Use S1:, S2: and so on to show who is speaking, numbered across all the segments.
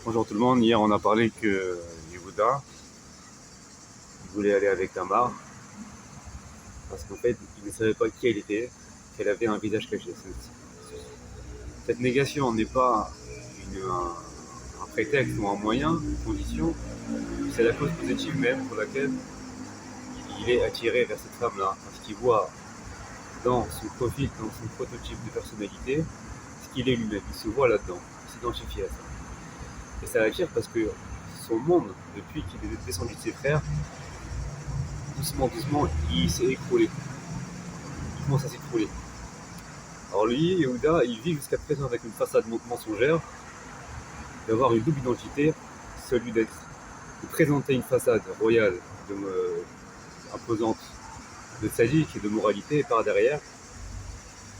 S1: Bonjour tout le monde, hier on a parlé que Yehuda voulait aller avec Tamar parce qu'en fait il ne savait pas qui elle était, qu'elle avait un visage caché. Cette négation n'est pas un prétexte ou un moyen, une condition, c'est la cause positive même pour laquelle il est attiré vers cette femme-là, parce qu'il voit dans son profil, dans son prototype de personnalité, ce qu'il est lui-même, il se voit là-dedans, il s'identifie à ça. Et ça l'attire parce que son monde, depuis qu'il est descendu de ses frères, doucement, il s'est écroulé. Il commence à s'écrouler. Alors lui, Yehuda, il vit jusqu'à présent avec une façade mensongère, d'avoir une double identité, celui de présenter une façade royale, imposante, de sadique et de moralité, et par derrière,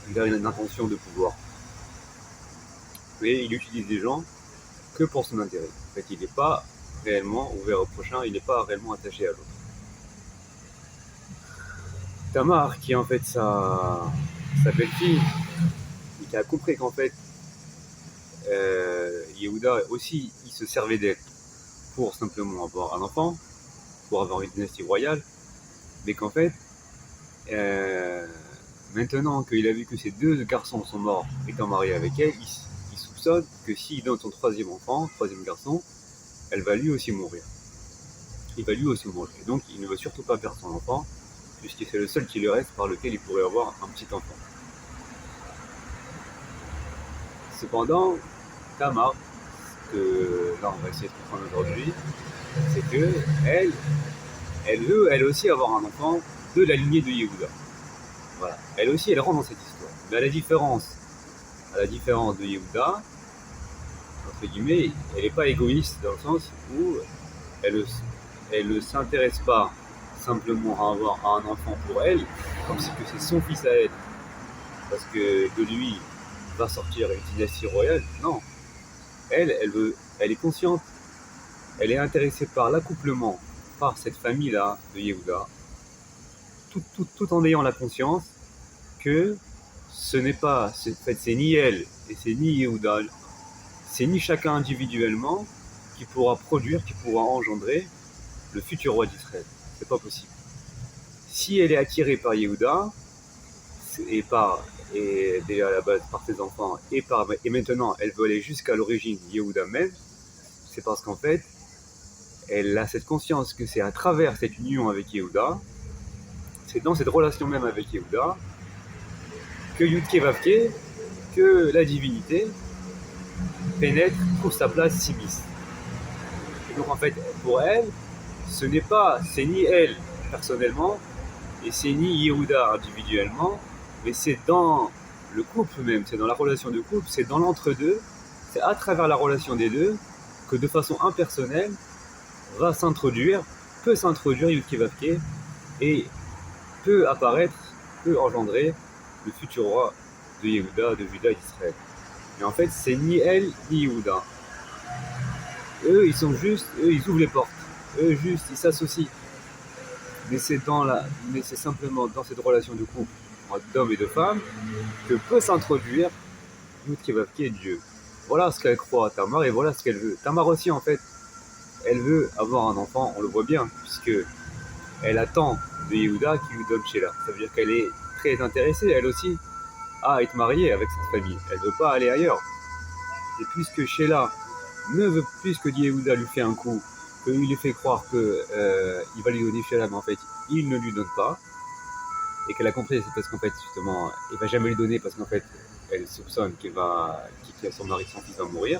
S1: il a une intention de pouvoir. Mais il utilise des gens que pour son intérêt. En fait, il n'est pas réellement ouvert au prochain, il n'est pas réellement attaché à l'autre. Tamar, qui est en fait sa belle-fille, et qui a compris qu'en fait, Yehuda aussi, il se servait d'elle pour simplement avoir un enfant, pour avoir une dynastie royale, mais qu'en fait, maintenant qu'il a vu que ses deux garçons sont morts étant mariés avec elle, il soupçonne que s'il donne son troisième garçon, elle va lui aussi mourir. Il va lui aussi mourir. Et donc, il ne veut surtout pas perdre son enfant, puisque c'est le seul qui lui reste par lequel il pourrait avoir un petit enfant. Cependant, Tamar, que là on va essayer de comprendre aujourd'hui, c'est que elle veut elle aussi avoir un enfant de la lignée de Yehuda. Voilà. Elle aussi, elle rentre dans cette histoire. Mais à la différence de Yehuda, entre guillemets, elle n'est pas égoïste dans le sens où elle ne s'intéresse pas simplement à avoir un enfant pour elle, comme si c'est son fils à elle, parce que de lui va sortir une dynastie royale. Non. Elle est consciente, elle est intéressée par l'accouplement, par cette famille-là de Yehuda, tout en ayant la conscience que ce n'est pas, c'est ni elle et c'est ni Yehuda, c'est ni chacun individuellement qui pourra produire, qui pourra engendrer le futur roi d'Israël. C'est pas possible. Si elle est attirée par Yehuda, et déjà à la base par ses enfants, et maintenant elle veut aller jusqu'à l'origine Yehuda même, c'est parce qu'en fait, elle a cette conscience que c'est à travers cette union avec Yehuda, c'est dans cette relation même avec Yehuda, que Yudke Vavke, que la divinité pénètre, trouve sa place, s'immisce. Et donc en fait, pour elle, c'est ni elle personnellement, et c'est ni Yehuda individuellement, mais c'est dans le couple même, c'est dans la relation de couple, c'est dans l'entre-deux, c'est à travers la relation des deux, que de façon impersonnelle, peut s'introduire Yudke Vavke, et peut engendrer le futur roi de Yehuda, de Juda, d'Israël. Mais en fait, c'est ni elle, ni Yehuda. Eux, ils ouvrent les portes. Eux, ils s'associent. Mais c'est simplement dans cette relation de couple, d'homme et de femme, que peut s'introduire Yudke Vavke, Dieu. Voilà ce qu'elle croit, Tamar, et voilà ce qu'elle veut. Tamar aussi, en fait, elle veut avoir un enfant, on le voit bien, puisque elle attend de Yehuda qui lui donne Sheila. Ça veut dire qu'elle est très intéressée, elle aussi, à être mariée avec cette famille. Elle ne veut pas aller ailleurs. Et puisque Sheila puisque Yehuda lui fait un coup, qu'il lui fait croire qu'il va lui donner Sheila, mais en fait, il ne lui donne pas, et qu'elle a compris, c'est parce qu'en fait, justement, il ne va jamais lui donner, parce qu'en fait, elle soupçonne que son mari, son fils va mourir,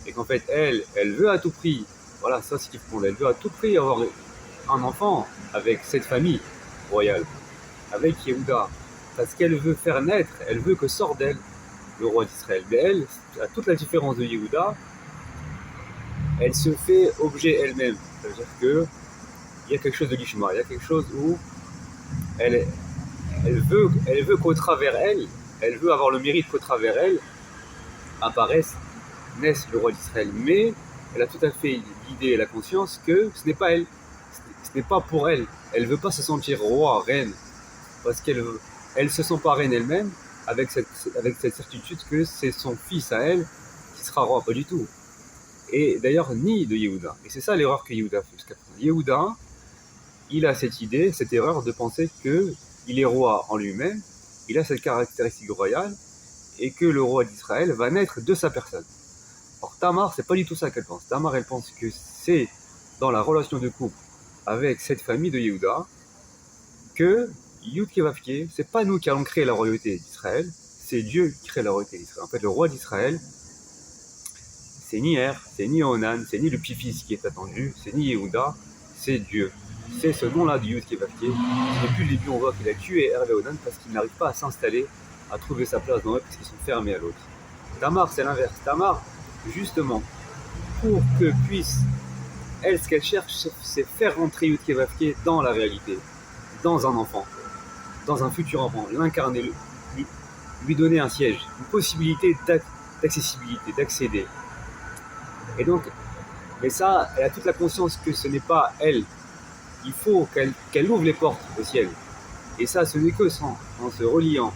S1: et qu'en fait, elle veut à tout prix, voilà, ça c'est ce qu'il faut, elle veut à tout prix avoir un enfant avec cette famille royale, avec Yehuda, parce qu'elle veut faire naître, elle veut que sorte d'elle le roi d'Israël. Mais elle, à toute la différence de Yehuda, elle se fait objet elle-même. Ça veut dire qu'il y a quelque chose de l'Ishma, il y a quelque chose où elle veut qu'au travers elle veut avoir le mérite qu'au travers elle naisse le roi d'Israël. Mais elle a tout à fait l'idée et la conscience que ce n'est pas elle, ce n'est pas pour elle. Elle ne veut pas se sentir roi, reine, parce qu'elle ne se sent pas reine elle-même, avec cette certitude que c'est son fils à elle qui sera roi. Pas du tout. et d'ailleurs ni de Yehuda. Et c'est ça l'erreur que Yehuda fait jusqu'à présent. Yehuda, il a cette idée, cette erreur de penser qu'il est roi en lui-même, il a cette caractéristique royale, et que le roi d'Israël va naître de sa personne. Or Tamar, c'est pas du tout ça qu'elle pense. Tamar, elle pense que c'est dans la relation de couple avec cette famille de Yehuda que Yud Kevavke, c'est pas nous qui allons créer la royauté d'Israël, c'est Dieu qui crée la royauté d'Israël. En fait, le roi d'Israël, c'est ni Er, c'est ni Onan, c'est ni le petit-fils qui est attendu, c'est ni Yehuda, c'est Dieu. C'est ce nom-là de Yud Kevavke. Depuis le début, on voit qu'il a tué Er et Onan parce qu'il n'arrive pas à s'installer, à trouver sa place dans eux parce qu'ils sont fermés à l'autre. Tamar, c'est l'inverse. Tamar, justement, pour que puisse, elle, ce qu'elle cherche, c'est faire rentrer Yud Kevavke dans la réalité, dans un enfant, dans un futur enfant, l'incarner, lui donner un siège, une possibilité d'accessibilité, d'accéder. Et donc, mais ça, elle a toute la conscience que ce n'est pas elle. Il faut qu'elle ouvre les portes au ciel. Et ça, ce n'est que en se reliant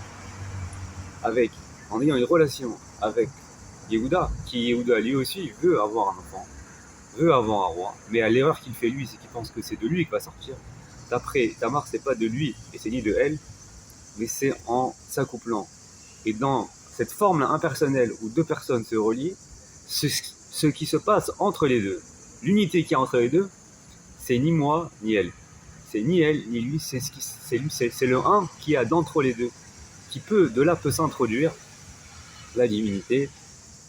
S1: avec, en ayant une relation avec Yehuda, qui Yehuda lui aussi veut avoir un enfant, veut avoir un roi, mais l'erreur qu'il fait lui, c'est qu'il pense que c'est de lui qu'il va sortir. D'après Tamar, c'est pas de lui, et c'est ni de elle, mais c'est en s'accouplant. Et dans cette forme-là impersonnelle où deux personnes se relient, ce qui se passe entre les deux, l'unité qu'il y a entre les deux, c'est ni moi ni elle. C'est ni elle ni lui, c'est le un qui a d'entre les deux, qui de là peut s'introduire la divinité.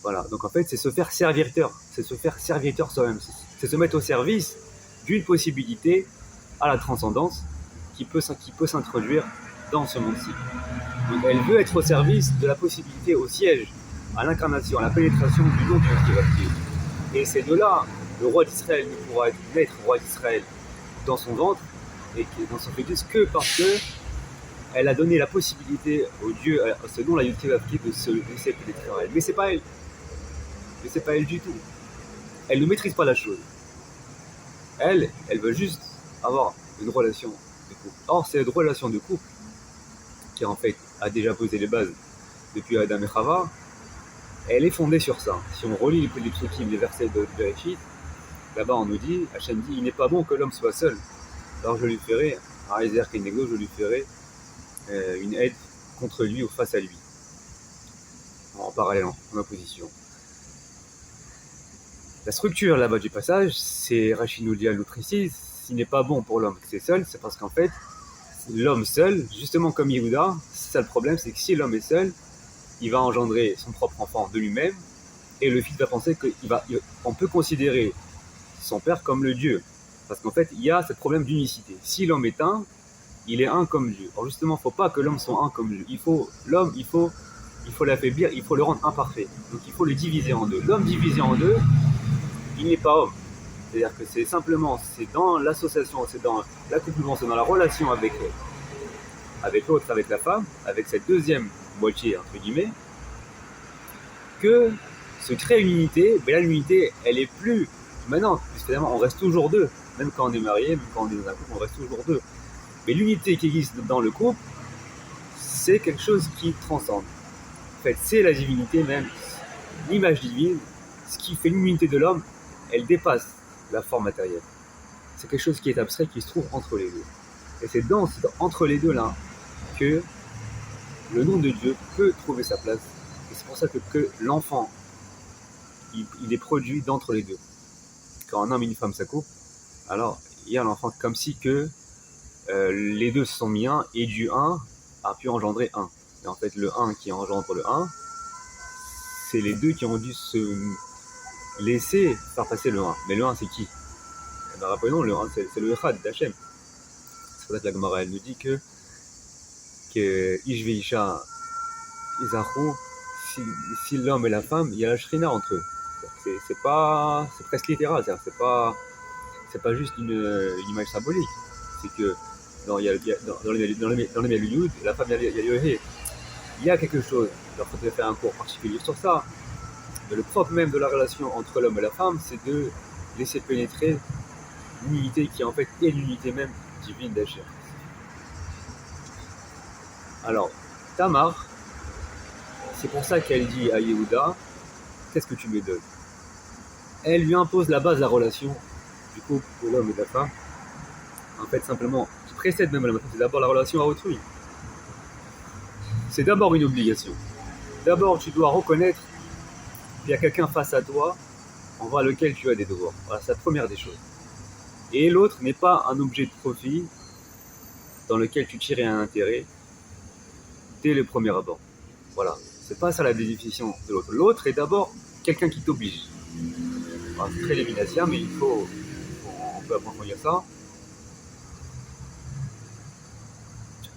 S1: Voilà, donc en fait, c'est se faire serviteur, c'est se faire serviteur soi-même, c'est se mettre au service d'une possibilité à la transcendance qui peut s'introduire dans ce monde-ci. Donc elle veut être au service de la possibilité au siège, à l'incarnation, à la pénétration du nom de Dieu qui va vivre. Et c'est de là, le roi d'Israël ne pourra naître roi d'Israël dans son ventre et dans son fœtus que parce que elle a donné la possibilité au Dieu, à ce nom, la Yud Kevavke, de se laisser pénétrer en elle. Mais c'est pas elle. Mais c'est pas elle du tout. Elle ne maîtrise pas la chose. Elle veut juste avoir une relation de couple. Or, cette relation de couple, qui en fait a déjà posé les bases depuis Adam et Chava, elle est fondée sur ça. Si on relit les psukim, les versets de Bereshit, là-bas on nous dit, Hachem dit, il n'est pas bon que l'homme soit seul. Alors je lui ferai, à Ezer Kenego, je lui ferai une aide contre lui ou face à lui. En parallèle, en opposition. La structure là-bas du passage, c'est Rashi nous le précise, s'il n'est pas bon pour l'homme que c'est seul, c'est parce qu'en fait, l'homme seul, justement comme Yehuda, c'est ça le problème, c'est que si l'homme est seul, il va engendrer son propre enfant de lui-même, et le fils va penser qu'on peut considérer son père comme le Dieu. Parce qu'en fait, il y a ce problème d'unicité. Si l'homme est un, il est un comme Dieu. Alors justement, il ne faut pas que l'homme soit un comme Dieu. Il faut l'affaiblir, il faut le rendre imparfait. Donc il faut le diviser en deux. L'homme divisé en deux, il n'est pas homme. C'est-à-dire que c'est dans l'association, c'est dans l'accouplement, c'est dans la relation avec l'autre, avec la femme, avec cette deuxième moitié, entre guillemets, que se crée une unité. Mais là, l'unité, elle est plus... Maintenant, finalement, on reste toujours deux. Même quand on est marié, même quand on est dans un couple, on reste toujours deux. Mais l'unité qui existe dans le couple, c'est quelque chose qui transcende. En fait, c'est la divinité même, l'image divine, ce qui fait l'unité de l'homme, elle dépasse la forme matérielle. C'est quelque chose qui est abstrait, qui se trouve entre les deux. Et c'est entre les deux là que le nom de Dieu peut trouver sa place. Et c'est pour ça que l'enfant, il est produit d'entre les deux. Quand un homme et une femme s'accouplent, alors il y a l'enfant comme si que les deux se sont mis un, et du 1 a pu engendrer 1. Et en fait, le 1 qui engendre le 1, c'est les deux qui ont dû se laisser faire passer le 1. Mais le 1, c'est qui? Ben, rappelons, le 1, c'est le Echad d'Hachem. C'est pour ça que la Gemara, elle nous dit que Ish ve'isha Izachu, si l'homme et la femme, il y a la Shrina entre eux. C'est presque littéral, c'est pas juste une image symbolique. C'est que dans les Yud, la femme, il y a Yohé. Il y a quelque chose. Alors, il faudrait faire un cours particulier sur ça. Mais le propre même de la relation entre l'homme et la femme, c'est de laisser pénétrer l'unité qui en fait est l'unité même divine d'Hachem. Alors, Tamar, c'est pour ça qu'elle dit à Yehuda, qu'est-ce que tu me donnes? elle lui impose la base de la relation, du couple, de l'homme et de la femme. En fait, simplement, qui précède même la matrice, c'est d'abord la relation à autrui. C'est d'abord une obligation. D'abord, tu dois reconnaître qu'il y a quelqu'un face à toi envers lequel tu as des devoirs. Voilà, c'est la première des choses. Et l'autre n'est pas un objet de profit dans lequel tu tires un intérêt dès le premier abord. Voilà, c'est pas ça la définition de l'autre. L'autre est d'abord quelqu'un qui t'oblige. Voilà, c'est très lévinassien, mais on peut approfondir ça.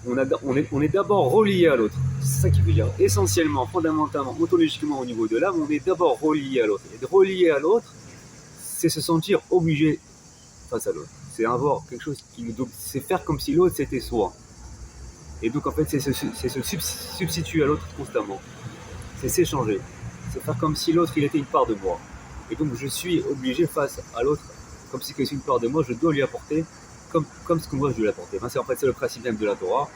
S1: On est d'abord relié à l'autre. C'est ça qui veut dire. Essentiellement, fondamentalement, ontologiquement au niveau de l'âme, on est d'abord relié à l'autre. Et de relier à l'autre, c'est se sentir obligé face à l'autre. C'est avoir quelque chose qui nous... C'est faire comme si l'autre c'était soi. Et donc en fait, c'est se substituer à l'autre constamment. C'est s'échanger. C'est faire comme si l'autre il était une part de moi. Et donc je suis obligé face à l'autre, comme si c'est une part de moi, je dois lui apporter comme ce que moi je dois lui apporter. Enfin, c'est le principe même de la Torah,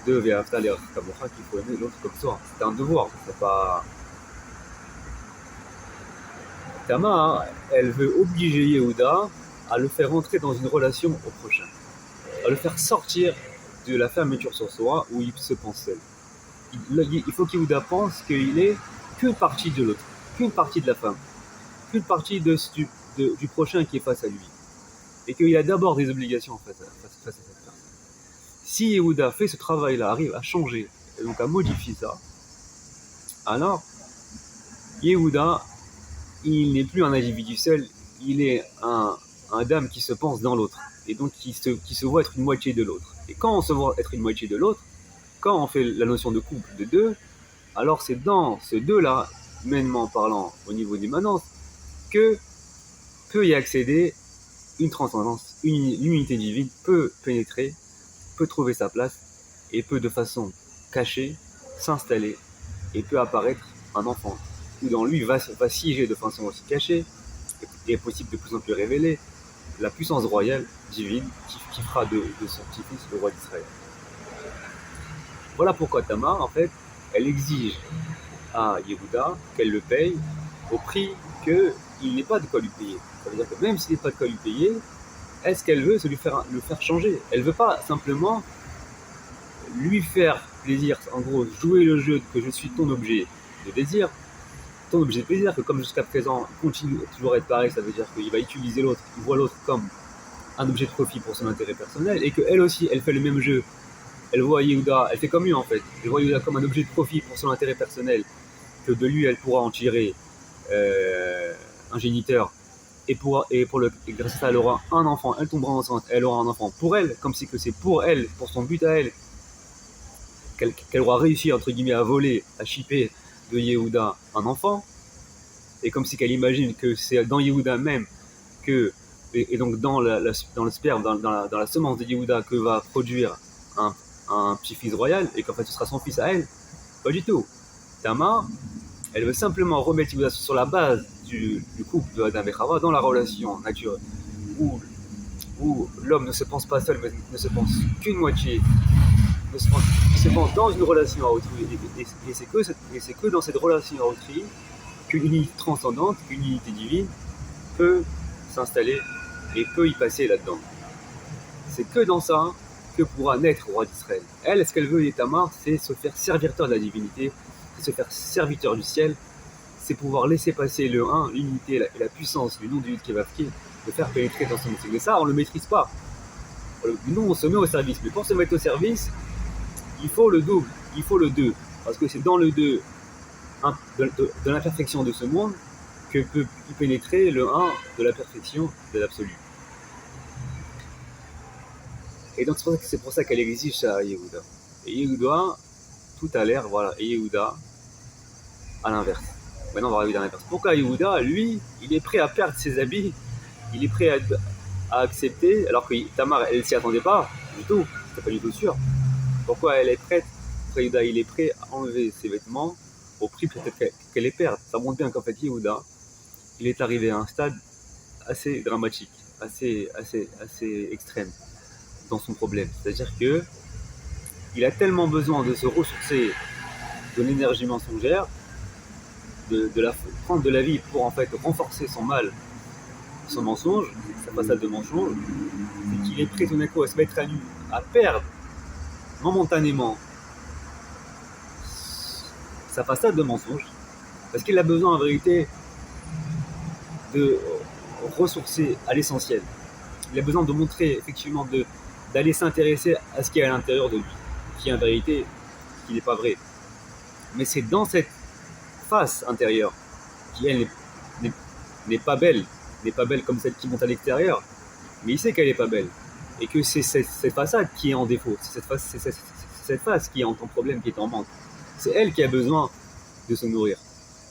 S1: de Ve'ahavta le'arecha kamocha, qu'il faut aimer l'autre comme soi. C'est un devoir, c'est pas... Tamar, elle veut obliger Yehuda à le faire entrer dans une relation au prochain, à le faire sortir de la fermeture sur soi où il se pense seul. Il faut qu'Yehuda pense qu'il est qu'une partie de l'autre, qu'une partie de la femme, qu'une partie du prochain qui est face à lui. Et qu'il a d'abord des obligations face à cette personne. Si Yehuda fait ce travail-là, arrive à changer, et donc à modifier ça, alors Yehuda, il n'est plus un individu seul, il est un dame qui se pense dans l'autre, et donc qui se voit être une moitié de l'autre. Et quand on se voit être une moitié de l'autre, quand on fait la notion de couple de deux, alors c'est dans ce deux-là, humainement parlant, au niveau d'immanence, que peut y accéder une transcendance, une unité divine peut pénétrer, peut trouver sa place, et peut de façon cachée s'installer, et peut apparaître un enfant, où dans lui va siéger de façon aussi cachée, et est possible de plus en plus révéler, la puissance royale divine qui fera de son petit-fils le roi d'Israël. Voilà pourquoi Tamar, en fait, elle exige à Yehuda qu'elle le paye au prix qu'il n'est pas de quoi lui payer. Ça veut dire que même s'il n'est pas de quoi lui payer, est-ce qu'elle veut le faire changer? Elle ne veut pas simplement lui faire plaisir, en gros, jouer le jeu que je suis ton objet de désir, ton objet de plaisir, que comme jusqu'à présent, continue toujours à être pareil, ça veut dire qu'il va utiliser l'autre, il voit l'autre comme un objet de profit pour son intérêt personnel, et qu'elle aussi, elle fait le même jeu. Elle voit Yehuda, elle fait comme lui en fait, elle voit Yehuda comme un objet de profit pour son intérêt personnel, que de lui, elle pourra en tirer un géniteur, et grâce à ça, elle aura un enfant, elle tombera enceinte, elle aura un enfant pour elle, comme si que c'est pour elle, pour son but à elle, qu'elle aura réussi, entre guillemets, à voler, à chipper de Yehuda un enfant, et comme si qu'elle imagine que c'est dans Yehuda même, et donc dans le sperme, dans la semence de Yehuda, que va produire un petit-fils royal, et qu'en fait ce sera son fils à elle. Pas du tout. Tamar, elle veut simplement remettre Yehuda sur la base du couple de Adam et Chava, dans la relation naturelle, où l'homme ne se pense pas seul, mais ne se pense qu'une moitié, il se pense dans une relation à autrui, et c'est que dans cette relation à autrui qu'une unité transcendante, qu'une unité divine peut s'installer et peut y passer là-dedans. C'est que dans ça que pourra naître le roi d'Israël. Elle, ce qu'elle veut, Tamar, c'est se faire serviteur de la divinité, c'est se faire serviteur du ciel, c'est pouvoir laisser passer le 1, l'unité et la puissance du nom du Kevavki, le faire pénétrer dans son esprit. Mais ça, on ne le maîtrise pas. Nous, on se met au service. Mais pour se mettre au service, il faut le double, il faut le 2. Parce que c'est dans le 2, de l'imperfection de ce monde, que peut y pénétrer le 1 de la perfection de l'absolu. Et donc c'est pour ça qu'elle exige ça à Yehuda. Et Yehuda, tout a l'air, voilà, et Yehuda, à l'inverse. Maintenant on va arriver à l'inverse. Pourquoi Yehuda, lui, il est prêt à perdre ses habits, il est prêt à accepter, alors que Tamar, elle s'y attendait pas, du tout, c'est pas du tout sûr. Pourquoi elle est prête? Pourquoi Yehuda, il est prêt à enlever ses vêtements, au prix peut-être qu'elle les perde. Ça montre bien qu'en fait Yehuda, il est arrivé à un stade assez dramatique, assez extrême dans son problème. C'est-à-dire que il a tellement besoin de se ressourcer de l'énergie mensongère prendre de la vie pour en fait renforcer son mal, son mensonge, sa façade de mensonge, c'est qu'il est prêt tout d'un coup à se mettre à nu, à perdre momentanément sa façade de mensonge, parce qu'il a besoin en vérité de ressourcer à l'essentiel. Il a besoin de montrer effectivement d'aller s'intéresser à ce qui est à l'intérieur de lui, qui est en vérité, qui n'est pas vrai. Mais c'est dans cette face intérieure qui elle n'est pas belle comme celle qui monte à l'extérieur, mais il sait qu'elle n'est pas belle et que c'est cette façade qui est en défaut, c'est cette face qui est en problème, qui est en manque. C'est elle qui a besoin de se nourrir.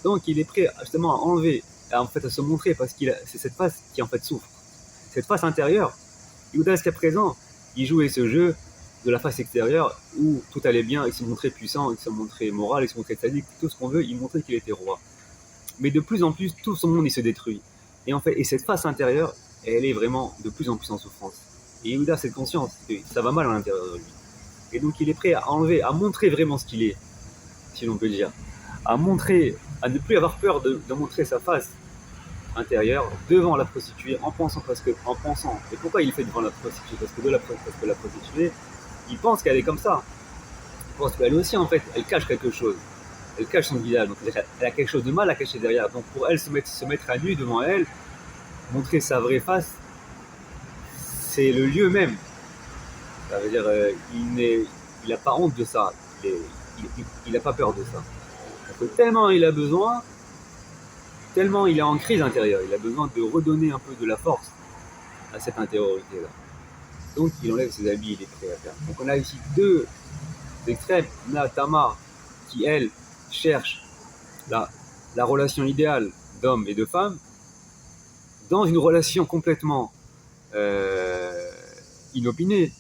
S1: Donc il est prêt justement à enlever, en fait à se montrer, parce que c'est cette face qui en fait souffre. Cette face intérieure, Yehuda jusqu'à présent, il jouait ce jeu de la face extérieure où tout allait bien, il se montrait puissant, il se montrait moral, il se montrait sadique, tout ce qu'on veut, il montrait qu'il était roi. Mais de plus en plus, tout son monde il se détruit. Et cette face intérieure, elle est vraiment de plus en plus en souffrance. Et Yehuda a cette conscience que ça va mal à l'intérieur de lui. Et donc il est prêt à enlever, à montrer vraiment ce qu'il est, si l'on peut dire. À montrer, à ne plus avoir peur de montrer sa face intérieure devant la prostituée, en pensant, et pourquoi il fait devant la prostituée, parce que la prostituée, il pense qu'elle est comme ça. Il pense qu'elle aussi, en fait, elle cache quelque chose. Elle cache son visage, donc elle a quelque chose de mal à cacher derrière. Donc pour elle, se mettre à nu devant elle, montrer sa vraie face, c'est le lieu même. Ça veut dire, il n'a pas honte de ça. Il n'a pas peur de ça. Donc, tellement il a besoin, tellement il est en crise intérieure, il a besoin de redonner un peu de la force à cette intériorité-là. Donc il enlève ses habits, il est prêt à faire. Donc on a ici deux extrêmes. On a Tamar qui, elle, cherche la relation idéale d'homme et de femme dans une relation complètement inopinée,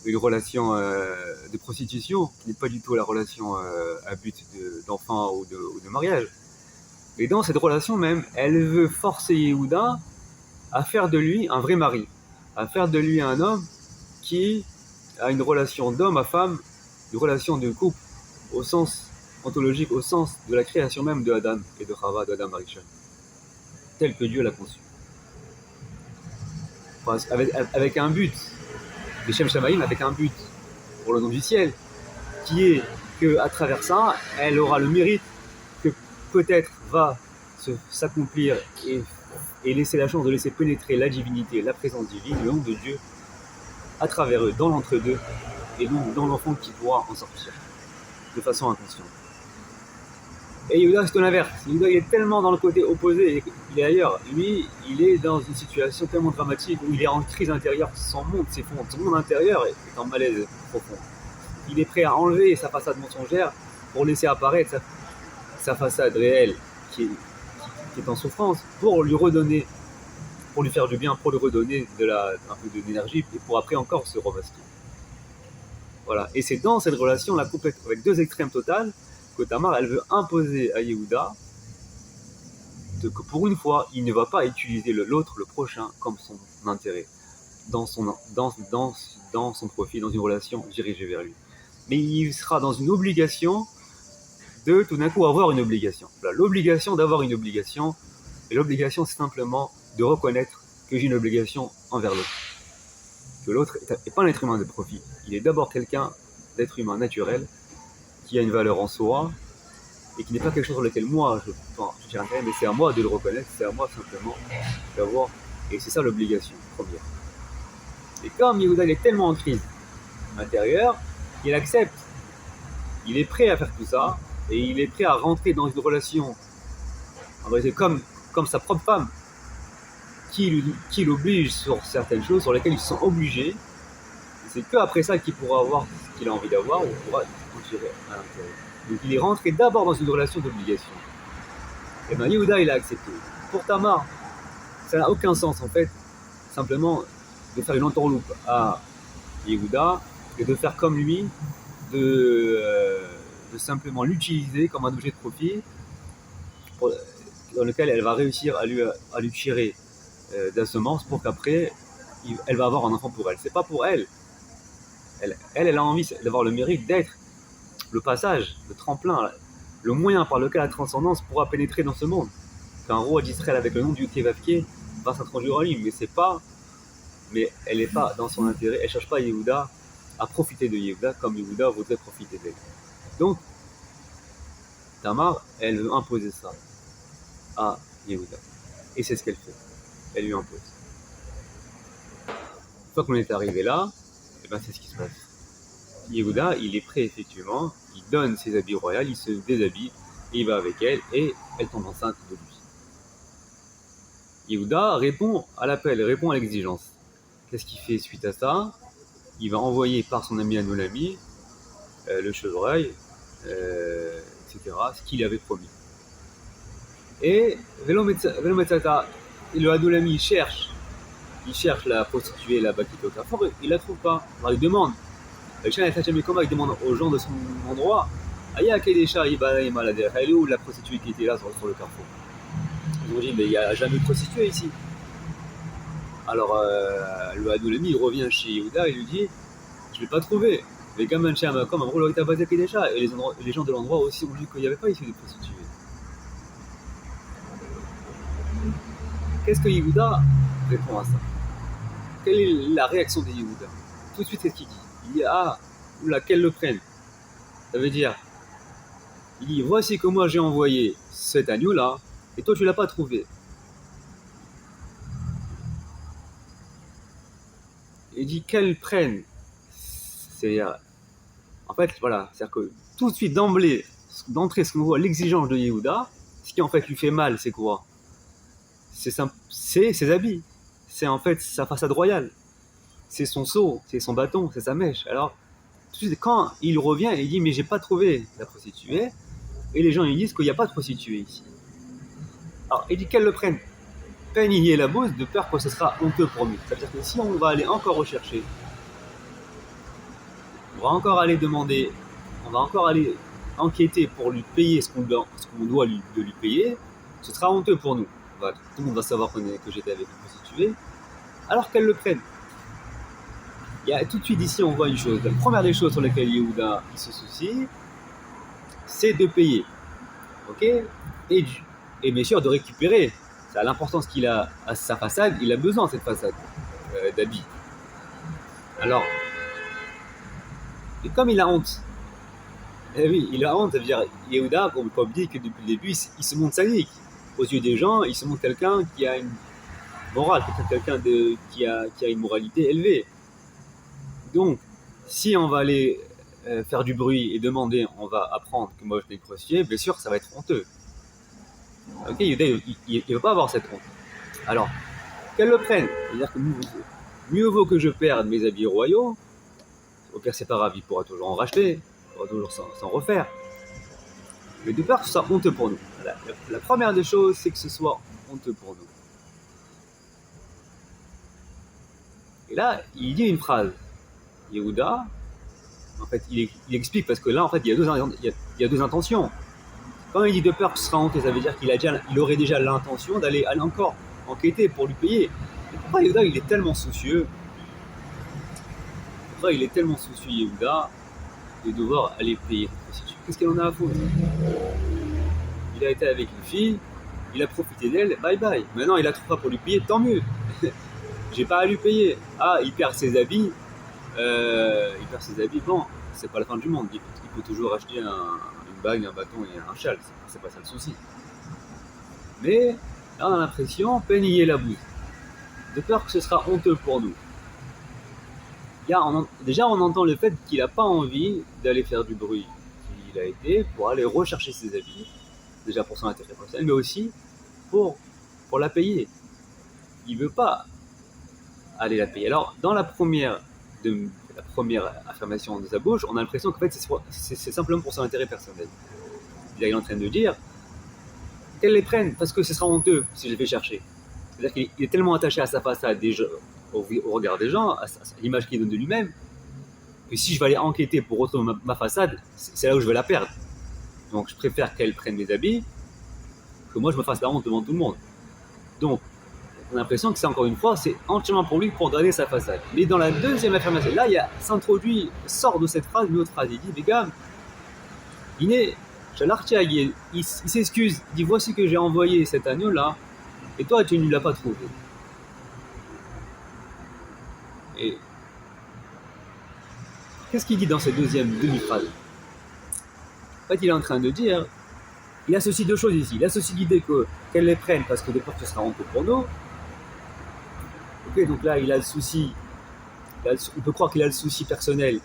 S1: une relation de prostitution qui n'est pas du tout la relation à but d'enfant ou de mariage. Et dans cette relation même, elle veut forcer Yehuda à faire de lui un vrai mari, à faire de lui un homme qui a une relation d'homme à femme, une relation de couple au sens ontologique, au sens de la création même de Adam et de Chava, d'Adam Arishon, tel que Dieu l'a conçu. Enfin, avec un but, les Shem Shamaïm, avec un but pour le nom du ciel, qui est qu'à travers ça, elle aura le mérite que peut-être va s'accomplir et laisser la chance de laisser pénétrer la divinité, la présence divine, le nom de Dieu, à travers eux, dans l'entre-deux, et donc dans l'enfant qui pourra en sortir, de façon inconsciente. Et Yehuda, c'est tout l'inverse. Yehuda, il est tellement dans le côté opposé, il est ailleurs. Lui, il est dans une situation tellement dramatique où il est en crise intérieure, son monde s'effondre, son monde intérieur est en malaise profond. Il est prêt à enlever sa façade mensongère pour laisser apparaître sa façade réelle qui est en souffrance, pour lui redonner, pour lui faire du bien, pour lui redonner un peu d'énergie, et pour après encore se remasquer. Voilà. Et c'est dans cette relation, là, avec deux extrêmes totales, que Tamar, elle veut imposer à Yehuda que pour une fois, il ne va pas utiliser l'autre, le prochain, comme son intérêt, dans son profit, dans une relation dirigée vers lui. Mais il sera dans une obligation de tout d'un coup avoir une obligation. Voilà, l'obligation d'avoir une obligation, et l'obligation c'est simplement de reconnaître que j'ai une obligation envers l'autre. Que l'autre n'est pas un être humain de profit, il est d'abord quelqu'un d'être humain naturel, qui a une valeur en soi, et qui n'est pas quelque chose sur lequel moi je tire intérêt, mais c'est à moi de le reconnaître, c'est à moi simplement d'avoir, et c'est ça l'obligation première. Et comme Yehuda est tellement en crise intérieure, il accepte, il est prêt à faire tout ça, et il est prêt à rentrer dans une relation, en vrai, comme sa propre femme, qui l'oblige sur certaines choses sur lesquelles ils sont obligés. C'est qu'après ça qu'il pourra avoir ce qu'il a envie d'avoir, ou pourra en tirer à l'intérieur. Donc il est rentré d'abord dans une relation d'obligation. Et bien Yehuda, il a accepté. Pour Tamar, ça n'a aucun sens en fait, simplement de faire une entourloupe à Yehuda et de faire comme lui, de simplement l'utiliser comme un objet de profit dans lequel elle va réussir à lui tirer de la semence pour qu'après elle va avoir un enfant pour elle. C'est pas pour elle. Elle a envie d'avoir le mérite d'être le passage, le tremplin le moyen par lequel la transcendance pourra pénétrer dans ce monde. Qu'un roi d'Israël avec le nom du Kevavke va s'introduire en lui, mais elle n'est pas dans son intérêt, elle ne cherche pas Yehuda à profiter de Yehuda comme Yehuda voudrait profiter d'elle. Donc, Tamar, elle veut imposer ça à Yehuda. Et c'est ce qu'elle fait. Elle lui impose. Une fois qu'on est arrivé là, et ben c'est ce qui se passe. Yehuda, il est prêt effectivement, il donne ses habits royaux, il se déshabille, et il va avec elle, et elle tombe enceinte de lui. Yehuda répond à l'appel, répond à l'exigence. Qu'est-ce qu'il fait suite à ça? Il va envoyer par son ami Anolami le chevreuil, etc., ce qu'il avait promis. Et Velometzata, le Anolami cherche la prostituée là-bas qui est au carrefour, il la trouve pas. Alors il demande, il demande aux gens de son endroit, elle est où la prostituée qui était là sur le carrefour? Ils ont dit, mais il n'y a jamais de prostituée ici. Alors le Adolami, il revient chez Yehuda et lui dit, je ne l'ai pas trouvé. Mais comme un chien, comme un rouleau de tabac qui déjà, et les gens de l'endroit aussi ont dit qu'il n'y avait pas ici de prostituées. Qu'est-ce que Yehuda répond à ça? Quelle est la réaction de Yehuda? Tout de suite, qu'est-ce qu'il dit? Il dit, oula, qu'elle le prenne. Ça veut dire, il dit, voici que moi j'ai envoyé cet agneau-là, et toi tu l'as pas trouvé. Il dit qu'elle prenne. C'est-à-dire, en fait, voilà, c'est-à-dire que tout de suite, d'entrée, ce qu'on voit, l'exigence de Yehuda, ce qui en fait lui fait mal, c'est quoi? C'est ses habits. C'est en fait sa façade royale. C'est son seau, c'est son bâton, c'est sa mèche. Alors, tout de suite, quand il revient, il dit, mais j'ai pas trouvé la prostituée, et les gens ils disent qu'il n'y a pas de prostituée ici. Alors, il dit qu'elle le prenne. Peine la bouse de peur que ce sera honteux pour lui. C'est-à-dire que si on va aller encore rechercher, on va encore aller demander, on va encore aller enquêter pour lui payer ce qu'on doit lui payer, ce sera honteux pour nous. Tout le monde va savoir que j'étais avec une prostituée, alors qu'elle le prenne. Il y a tout de suite ici, on voit une chose. La première des choses sur lesquelles Yehuda il se soucie, c'est de payer. Ok? Et bien sûr de récupérer. Ça a l'importance qu'il a à sa façade, il a besoin de cette façade d'habits. Alors, et comme il a honte, oui, il a honte, ça veut dire, Yehuda, on ne peut pas oublier que depuis le début, il se montre sadique. Aux yeux des gens, il se montre quelqu'un qui a une morale, quelqu'un qui a une moralité élevée. Donc, si on va aller faire du bruit et demander, on va apprendre que moi je suis une prostituée, bien sûr, ça va être honteux. Ok, Yehuda, il ne veut pas avoir cette honte. Alors, qu'elle le prenne. C'est-à-dire que mieux vaut que je perde mes habits royaux. Au pire, c'est pas grave, il pourra toujours en racheter, il pourra toujours s'en refaire. Mais de peur que ce soit honteux pour nous. La première des choses, c'est que ce soit honteux pour nous. Et là, il dit une phrase. Yehuda, en fait, il explique, parce que là, en fait, il y a deux intentions. Quand il dit de peur que ce sera honteux, ça veut dire qu'il aurait déjà l'intention d'aller encore enquêter pour lui payer. Et pourquoi Yehuda, il est tellement soucieux? Pourquoi il est tellement soucieux, Yehuda, de devoir aller payer cette prostituée? Qu'est-ce qu'elle en a à foutre? Il a été avec une fille, il a profité d'elle, bye bye. Maintenant, il la trouve pas pour lui payer, tant mieux. J'ai pas à lui payer. Il perd ses habits. Bon, c'est pas la fin du monde. Il peut toujours acheter une bague, un bâton et un châle. C'est pas ça le souci. Mais là, on a l'impression, peine la bouse. De peur que ce sera honteux pour nous. Déjà, on entend le fait qu'il n'a pas envie d'aller faire du bruit. Il a été pour aller rechercher ses habits, déjà pour son intérêt personnel, mais aussi pour la payer. Il ne veut pas aller la payer. Alors, dans la première affirmation de sa bouche, on a l'impression qu'en fait, c'est simplement pour son intérêt personnel. Il est en train de dire qu'elle les prenne, parce que ce sera honteux si je les fais chercher. C'est-à-dire qu'il est tellement attaché à sa façade, au regard des gens, à l'image qu'il donne de lui-même, que si je vais aller enquêter pour retrouver ma façade, c'est là où je vais la perdre. Donc je préfère qu'elle prenne mes habits, que moi je me fasse la honte devant tout le monde. Donc, on a l'impression que c'est encore une fois, c'est entièrement pour lui pour garder sa façade. Mais dans la deuxième affirmation, là, sort de cette phrase une autre phrase. Il dit, les gars, Shalartia, il s'excuse, il dit voici que j'ai envoyé cet agneau-là, et toi tu ne l'as pas trouvé. Et qu'est-ce qu'il dit dans cette deuxième demi-phrase? En fait, il est en train de dire, il associe deux choses ici. Il associe l'idée qu'elle les prenne parce que des fois ce sera honteux pour nous. Ok, donc là il a le souci, on peut croire qu'il a le souci personnel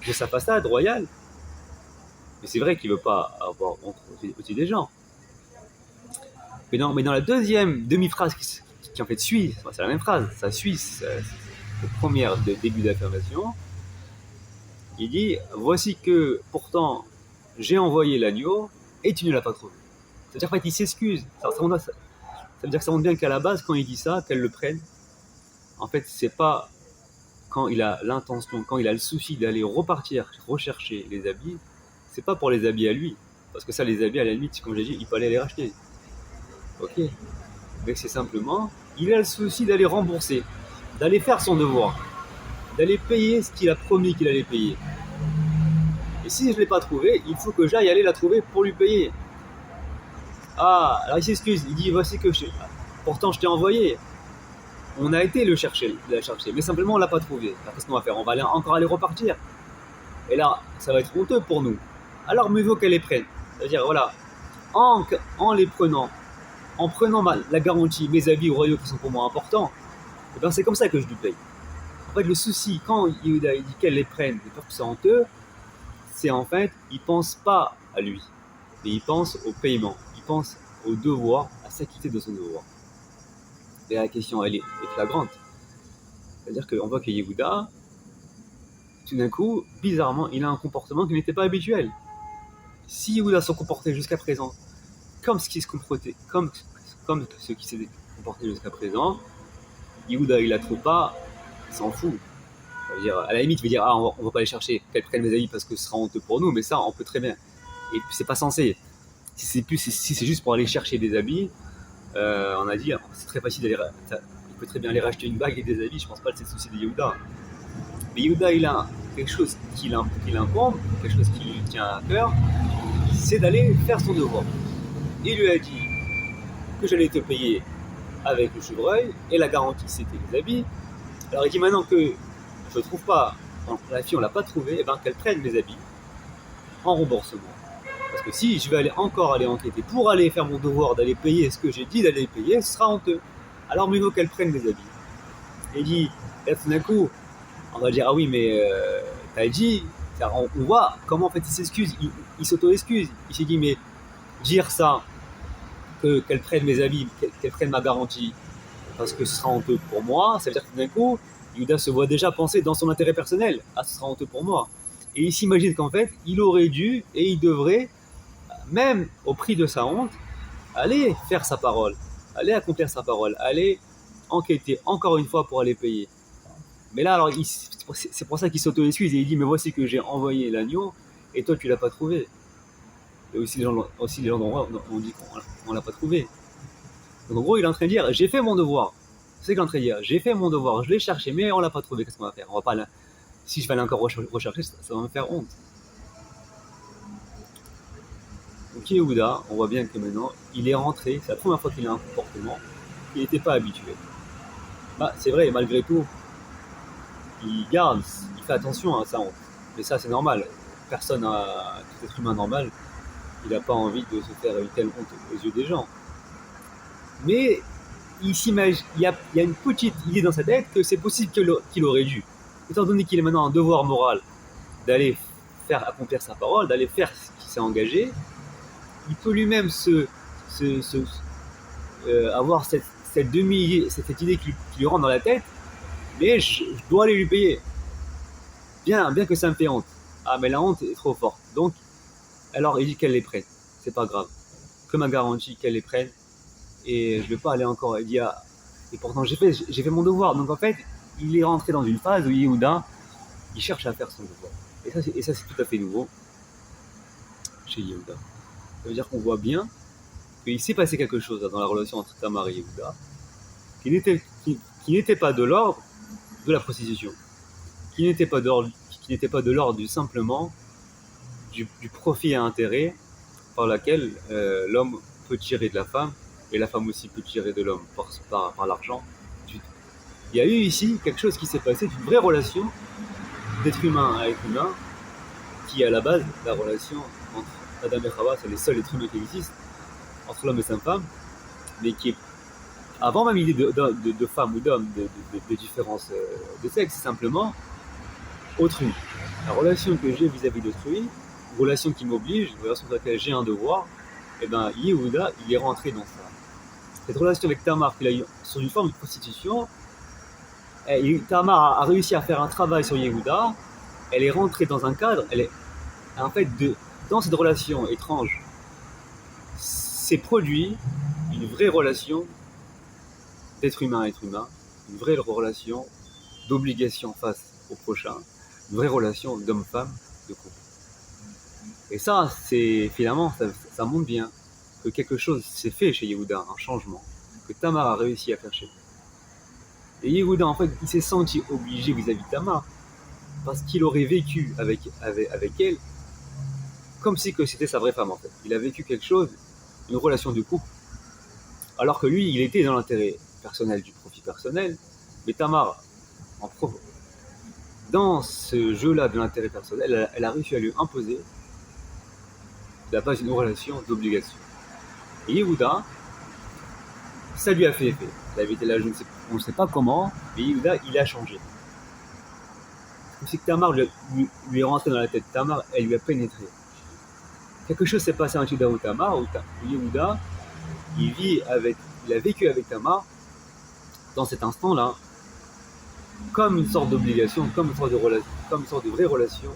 S1: de sa façade royale, mais c'est vrai qu'il ne veut pas avoir honte au-dessus des gens. Mais dans la deuxième demi-phrase qui en fait suit, c'est la même phrase, ça suit cette première début d'affirmation, il dit voici que pourtant j'ai envoyé l'agneau et tu ne l'as pas trouvé. C'est-à-dire qu'en fait il s'excuse. Ça veut dire que ça montre bien qu'à la base quand il dit ça, qu'elle le prenne, en fait c'est pas quand il a l'intention, quand il a le souci d'aller rechercher les habits, c'est pas pour les habits à lui, parce que ça les habits à la limite, comme j'ai dit, il peut aller les racheter. Ok, mais c'est simplement, il a le souci d'aller rembourser, d'aller faire son devoir, d'aller payer ce qu'il a promis qu'il allait payer. Et si je ne l'ai pas trouvé, il faut que j'aille aller la trouver pour lui payer. Ah, alors il s'excuse, il dit voici que pourtant je t'ai envoyé. On a été la chercher, mais simplement on l'a pas trouvé. Alors qu'est-ce qu'on va faire? On va encore aller repartir. Et là, ça va être honteux pour nous. Alors mieux vaut qu'elle les prenne. C'est-à-dire voilà, en les prenant, en prenant la garantie, mes habits royaux qui sont pour moi importants, et ben c'est comme ça que je lui paye. En fait, le souci, quand Yehuda dit qu'elle les prenne, de peur que c'est honteux, c'est en fait, il pense pas à lui, mais il pense au paiement, il pense au devoir, à s'acquitter de son devoir. Et la question, elle est flagrante. C'est-à-dire qu'on voit que Yehuda, tout d'un coup, bizarrement, il a un comportement qui n'était pas habituel. Si Yehuda se comportait jusqu'à présent comme ce qui se comportait, comme ce qui s'est comporté jusqu'à présent, Yehuda, il la trouve pas, il s'en fout. Dire, à la limite, il va dire on va pas aller chercher, qu'elle prenne mes habits parce que ce sera honteux pour nous, mais ça, on peut très bien. Et c'est pas censé. Si c'est juste pour aller chercher des habits, on a dit, c'est très facile d'aller. Il peut très bien aller racheter une bague et des habits, je pense pas que c'est le souci de Yehuda. Mais Yehuda, il a quelque chose qui l'incombe, quelque chose qui lui tient à cœur, c'est d'aller faire son devoir. Il lui a dit que j'allais te payer avec le chevreuil, et la garantie c'était les habits. Alors il dit maintenant que je ne trouve pas, la fille on l'a pas trouvé, et ben qu'elle prenne mes habits en remboursement. Parce que si je vais encore aller enquêter pour aller faire mon devoir d'aller payer ce que j'ai dit d'aller payer, ce sera honteux. Alors mieux vaut qu'elle prenne mes habits. Et il dit, et tout d'un coup, on va dire ah oui mais t'as dit, on voit comment en fait il s'excuse, il s'auto-excuse. Il s'est dit mais dire ça, qu'elle prenne mes habits, qu'elle prenne ma garantie, parce que ce sera honteux pour moi, ça veut dire que tout d'un coup, Yehuda se voit déjà penser dans son intérêt personnel. Ah, ce sera honteux pour moi. Et il s'imagine qu'en fait, il aurait dû et il devrait, même au prix de sa honte, aller faire sa parole, aller accomplir sa parole, aller enquêter encore une fois pour aller payer. Mais là, alors, c'est pour ça qu'il s'auto-excuse et il dit mais voici que j'ai envoyé l'agneau et toi tu l'as pas trouvé. Et aussi les gens ont dit qu'on l'a pas trouvé. Donc en gros, il est en train de dire j'ai fait mon devoir. C'est qu'il est en train de dire j'ai fait mon devoir, je l'ai cherché, mais on l'a pas trouvé. Qu'est-ce qu'on va faire? On va pas là. Si je vais aller encore rechercher, ça va me faire honte. Donc Yehuda, on voit bien que maintenant, il est rentré, c'est la première fois qu'il a un comportement qu'il n'était pas habitué. Bah, c'est vrai, malgré tout, il fait attention à sa honte. Mais ça, c'est normal. Personne, tout être humain normal, il n'a pas envie de se faire une telle honte aux yeux des gens. Mais il s'imagine, il y a une petite idée dans sa tête que c'est possible qu'il aurait dû. Étant donné qu'il est maintenant un devoir moral d'aller accomplir sa parole, d'aller faire ce qu'il s'est engagé, il peut lui-même avoir cette idée qui lui rentre dans la tête, mais je dois aller lui payer. Bien que ça me fait honte. Ah, mais la honte est trop forte. Donc, alors il dit qu'elle les prenne. C'est pas grave. Que ma garantie qu'elle les prenne. Et je vais pas aller encore. Il dit, ah, et pourtant j'ai fait mon devoir. Donc en fait, il est rentré dans une phase où Yehuda, il cherche à faire son devoir. Et ça, c'est tout à fait nouveau chez Yehuda. Ça veut dire qu'on voit bien qu'il s'est passé quelque chose dans la relation entre Tamar et Yehuda qui n'était pas de l'ordre de la prostitution, qui n'était pas de l'ordre simplement du profit à intérêt par laquelle l'homme peut tirer de la femme, et la femme aussi peut tirer de l'homme par l'argent. Il y a eu ici quelque chose qui s'est passé, une vraie relation d'être humain à être humain, qui est à la base la relation entre Adam et Chava, c'est les seuls êtres humains qui existent, entre l'homme et sa femme, mais qui est, avant même l'idée de femme ou d'homme, de différence de sexe, c'est simplement autrui. La relation que j'ai vis-à-vis d'autrui, une relation qui m'oblige, une relation dans laquelle j'ai un devoir, et bien Yehuda, il est rentré dans ça. Cette relation avec Tamar, qu'il a eu sous une forme de prostitution, Tamar a réussi à faire un travail sur Yehuda, elle est rentrée dans un cadre, elle est, en fait, dans cette relation étrange, s'est produit une vraie relation d'être humain à être humain, une vraie relation d'obligation face au prochain, une vraie relation d'homme-femme, de couple. Et ça, c'est finalement, ça montre bien que quelque chose s'est fait chez Yehuda, un changement, que Tamar a réussi à faire chez lui. Et Yehuda, en fait, il s'est senti obligé vis-à-vis de Tamar, parce qu'il aurait vécu avec elle, comme si que c'était sa vraie femme, en fait. Il a vécu quelque chose, une relation de couple, alors que lui, il était dans l'intérêt personnel, du profit personnel, mais Tamar, dans ce jeu-là de l'intérêt personnel, elle a réussi à lui imposer la base d'une relation d'obligation. Et Yehuda, ça lui a fait effet. La vérité là, on ne sait pas comment, mais Yehuda, il a changé. Comme si Tamar lui est rentré dans la tête. Tamar, elle lui a pénétré. Quelque chose s'est passé entre Yehuda et Tamar, où Yehuda, il a vécu avec Tamar, dans cet instant-là, comme une sorte d'obligation, comme une sorte de vraie relation